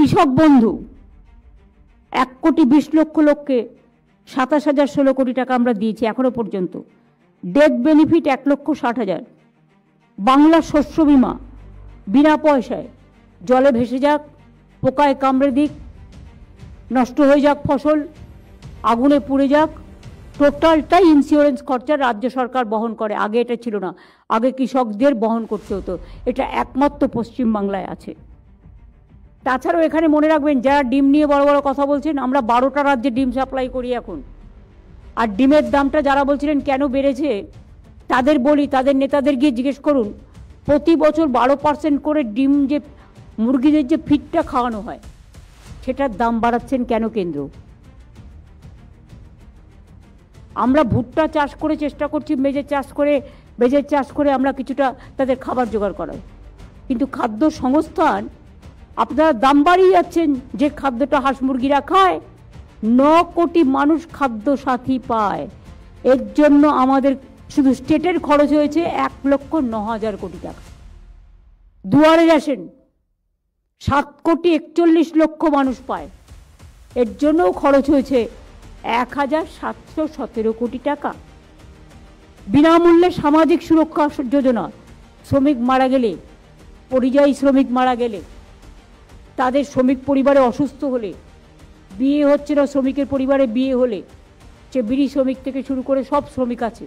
কৃষক বন্ধু 1,20,00,000 লোককে 27,016 কোটি টাকা আমরা দিয়েছি এখনো পর্যন্ত। Death benefit 1,60,000। বাংলা শস্য বিমা বিনা পয়সায়, জলে ভেসে যাক, পোকায় কামড়ে দিক, নষ্ট হয়ে যাক ফসল, আগুনে পুড়ে যাক, টোটালটাই ইন্স্যুরেন্স খরচা রাজ্য সরকার বহন করে। আগে এটা ছিল না, আগে কৃষকদের বহন করতে হতো। এটা একমাত্র পশ্চিমবাংলায় আছে। তাছাড়াও এখানে মনে রাখবেন, যারা ডিম নিয়ে বড় বড় কথা বলছেন, আমরা 12টা রাজ্যে ডিম সাপ্লাই করি এখন। আর ডিমের দামটা যারা বলছিলেন কেন বেড়েছে, তাদের বলি, তাদের নেতাদের গিয়ে জিজ্ঞেস করুন, প্রতি বছর 12% করে ডিম, যে মুরগিদের যে ফিডটা খাওয়ানো হয়, সেটার দাম বাড়াচ্ছেন কেন কেন্দ্র? আমরা ভুট্টা চাষ করে চেষ্টা করছি, বেজের চাষ করে আমরা কিছুটা তাদের খাবার জোগাড় করাই, কিন্তু খাদ্য সংস্থান আপনারা দাম বাড়িয়ে যাচ্ছেন। যে খাদ্যটা হাঁস মুরগিরা খায়, 9 কোটি মানুষ খাদ্য সাথী পায়। এর জন্য আমাদের শুধু স্টেটের খরচ হয়েছে 1,09,000 কোটি টাকা। দুয়ারে রেশন 7,41,00,000 মানুষ পায়, এর জন্যও খরচ হয়েছে 1,717 কোটি টাকা। বিনামূল্যে সামাজিক সুরক্ষা যোজনা, শ্রমিক মারা গেলে, পরিযায়ী শ্রমিক মারা গেলে, তাদের শ্রমিক পরিবারে অসুস্থ হলে, বিয়ে হচ্ছে না শ্রমিকের পরিবারে বিয়ে হলে, সে বিড়ি শ্রমিক থেকে শুরু করে সব শ্রমিক আছে।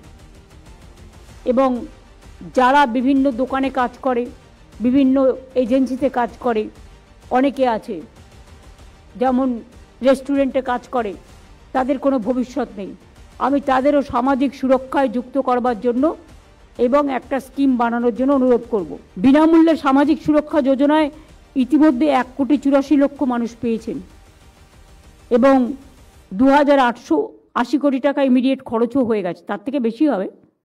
এবং যারা বিভিন্ন দোকানে কাজ করে, বিভিন্ন এজেন্সিতে কাজ করে, অনেকে আছে যেমন রেস্টুরেন্টে কাজ করে, তাদের কোনো ভবিষ্যৎ নেই। আমি তাদেরও সামাজিক সুরক্ষায় যুক্ত করবার জন্য এবং একটা স্কিম বানানোর জন্য অনুরোধ করব। বিনামূল্যে সামাজিক সুরক্ষা যোজনায় ইতিমধ্যে 1,84,00,000 মানুষ পেয়েছেন এবং 2,880 কোটি টাকা ইমিডিয়েট খরচও হয়ে গেছে, তার থেকে বেশি হবে।